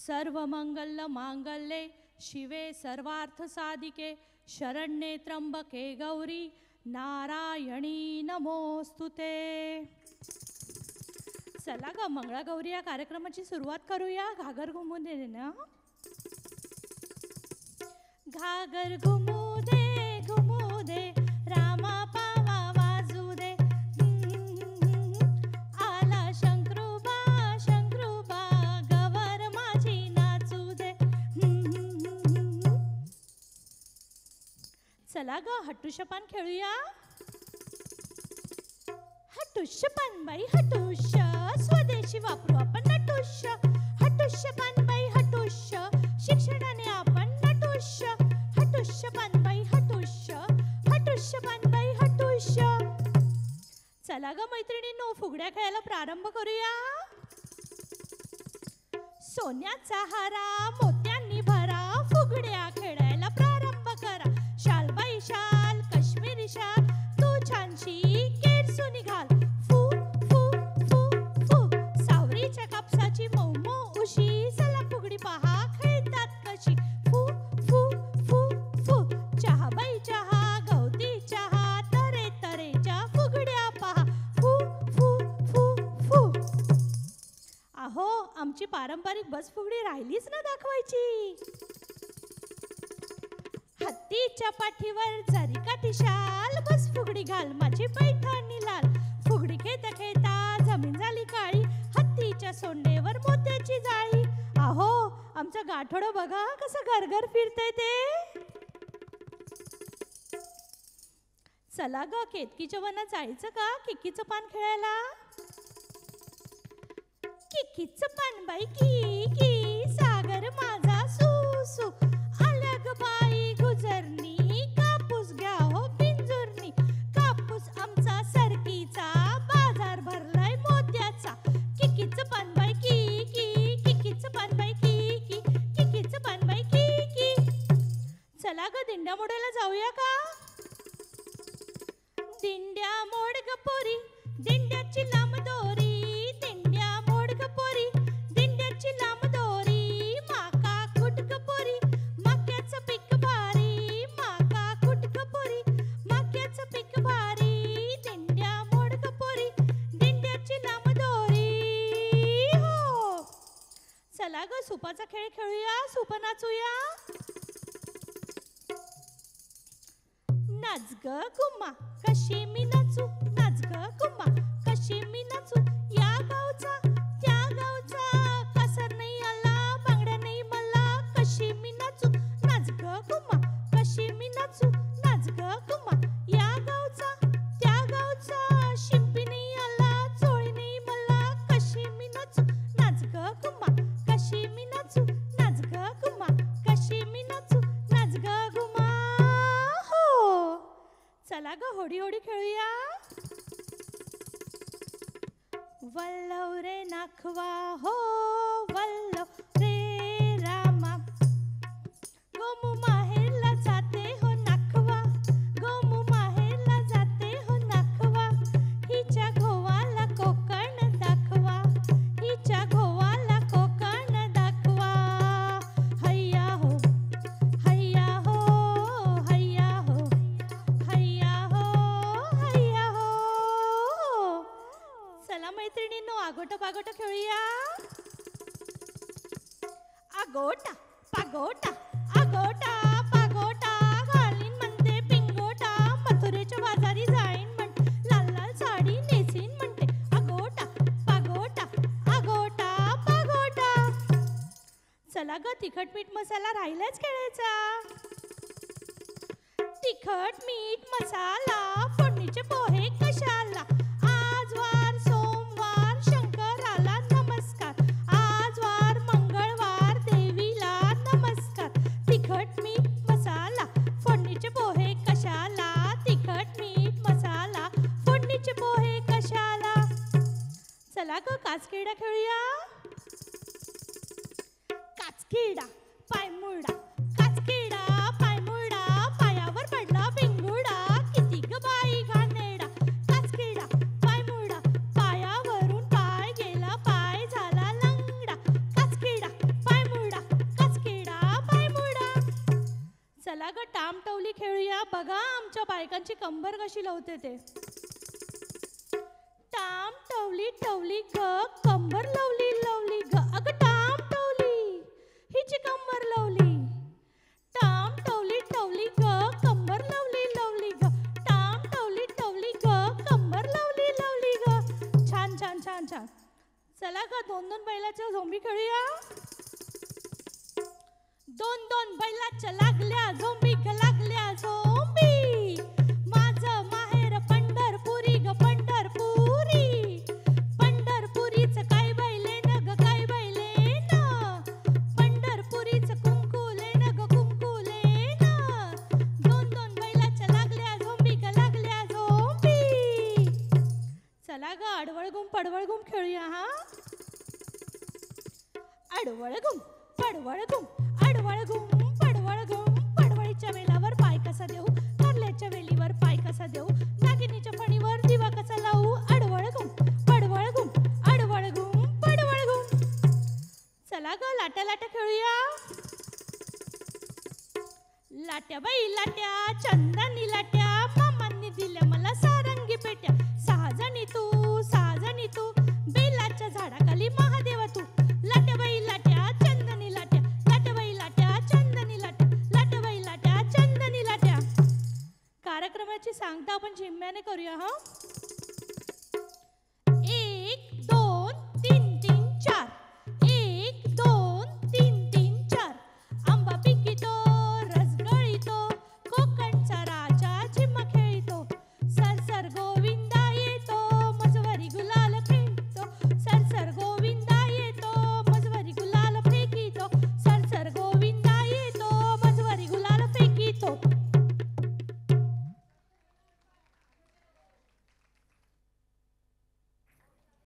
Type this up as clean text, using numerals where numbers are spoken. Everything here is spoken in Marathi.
सर्वमंगल मांगल्ये शिवे सर्वार्थ साधिके शरण्ये त्र्यंबके गौरी नारायणी नमोस्तुते. चला ग मंगळागौरी या कार्यक्रमाची सुरुवात करूया. घागर घुमू दे ना. घागर घुमू दे रामा पावा वाजू दे. आला शंकरूबा गवर माझी नाचू दे. चला ग हट्टुशपान खेळूया. हट्टुश्य पानबाई हट्टुश्य स्वदेशी वापरू आपण नटुश्य. हट्टुश्य पानबाई हट्टुश्य शिक्षणाने आपण नटुश्य. हट्टुश्य पानबाई हट्टुश्य हट्टुश्य पानबाई हट्टुश्य. चला ग मैत्रिणींनो फुगड्या खेळायला प्रारंभ करूया. सोन्याचा हारा मोत्यांनी भरा फुगड्या खेळायला प्रारंभ करा. शालबाई शाल काश्मीरी शाल तू छानशी केरसुनी घाल. फू फू फू फू सावरीच्या कापसाची मऊ मऊ उशी चला फुगडी पहा खेळतात कशी. फू फू फू फू चहा बाई चहा गवती चहा तरे तरेच्या फुगड्या पहा. फू फू फू फू. अहो आमची पारंपरिक बस फुगडी राहिलीच ना दाखवायची. हत्तीच्या पाठीवर जरी काठी शाल बस फुगडी घाल माझी पैठणी लाल. फुगडी खेळता खेळता जमीन झाली काळी हत्तीच्या सोंडेवर मोत्याची जाळी. अहो आमचं गाठोडं बघा कसं घरघर फिरतंय ते. चला ग केतकीच्या वनात जायचं का किक्कीचं पान खेळायला. किक्कीचं पान बाई की की सागर माझा सू सू. आल्या ग बाई गुजरणी कापूस घ्या हो पिंजुरणी. कापूस आमचा सरकीचा बाजार भरलाय मोत्याचा. किक्कीचं पान बाई की की किक्कीचं पान बाई की की किक्कीचं पान बाई की की. चला ग दिंड्या मोडायला जाऊया का. दिंड्या मोड ग पोरी दिंड्याची लांब दोरी. दिंड्या मोड ग पोरी दिंड्याची लांब दोरी. माका कुटक पोरी माक्याचं पीक भारी. माका कुटक पोरी माक्याचं पीक भारी. दिंड्या मोड ग पोरी दिंड्याची लांब दोरी. हो चला ग सुपाचा खेळ खेळूया. सुप नाचूया. नाच ग गुम्मा कशी मी नाचू. नाच ग गुम्मा कशी मी नाचू. या गावचा त्या गावचा कासर नाही आला बांगड्या नाही मला कशी मी नाचू. नाच ग गुम्मा कशी मी नाचू. नाच ग गुम्मा या गावचा त्या गावचा शिंपी नाही आला चोळी नाही मला कशी मी नाचू. नाच ग गुम्मा कशी मी नाचू. नाच ग गुम्मा कशी मी नाचू. नाच ग गुम्मा. हो चला ग होडी होडी खेळूया. वल्लव रे नाखवा हो वल्लव रे रामा. गोमू माहेरला जाते हो नाखवा. गोमू माहेरला जाते हो नाखवा. हिच्या घोवाला कोकण दाखवा. हिच्या घोवाला कोकण दाखवा. हैया हो हैया हो हैया हो हैया हो हैया हो. चला मैत्रिणींनो आगोटा पागोटा खेळूया. आगोटा पागोटा आगोटा पागोटा घालीन म्हणते पिंगोटा. मथुरेच्या बाजारी जाईन म्हणते लाल लाल साडी नेसीन म्हणते. आगोटा पागोटा आगोटा पागोटा. चला ग तिखट मीठ मसाला राहिलाच खेळायचा. तिखट मीठ मसाला फोडणीचे पोहे कशाला. आज वार सोमवार शंकराला नमस्कार. आज वार मंगळवार देवीला नमस्कार. तिखट मीठ मसाला फोडणीचे पोहे कशाला. तिखट मीठ मसाला फोडणीचे पोहे कशाला. चला ग काचकिडा खेळूया. काचकिडा पायमुरडा काचकिडा पायमुरडा. पायावर पडला पिंगुडा किती ग बाई घाणेरडा. काचकिडा पायमुरडा पायावरून पाय गेला पाय झाला लंगडा. काचकिडा पायमुरडा बघा आमच्या बायकांची कंबर कशी लावते ते. टाम टवली टवली ग कंबर लावली लावली ग. अगं टाम टवली हिची कंबर लावली. टाम टवली टवली ग कंबर लावली लावली ग. टाम टवली टवली ग कंबर लावली लावली ग. छान छान छान छान. चला ग दोन दोन बैलाच्या झोंबी खेळूया. दोन दोन बैलाच्या लागल्या झोंबी ग लागल्या झोंबी. माझं माहेर पंढरपुरी ग पंढरपुरी. पंढरपुरीचं काय बैलेन ग काय बैलेन. पंढरपुरीचं कुंकुलेन ग कुंकुलेन. दोन दोन बैलाच्या लागल्या झोंबी ग लागल्या झोंबी. चला ग आडवळ घुम पडवळ घुम खेळूया हा. आडवळ घुम पडवळ घुम आडवळ घुम पडवळ घुम. पडवळीच्या वेलावर पाय कसा देऊ. कारल्याच्या वेलीवर पाय कसा देऊ. नागिनीच्या फणीवर दिवा कसा लावू. आडवळ घुम पडवळ घुम आडवळ घुम पडवळ घुम. चला ग लाट्या लाट्या खेळूया. लाट्या बाई लाट्या चंदानी लाट्या. मामांनी दिल्या मला सारंगी पेट्या. सहा जणी तू बेलाच्या झाडाखाली महादेवा तू. लाट्या बाई लाट्या चंदनी लाट्या. लाट्या बाई लाट्या चंदनी लाट्या. लाट्या बाई लाट्या चंदनी लाट्या. कार्यक्रमाची सांगता आपण झिम्म्याने करूया हा.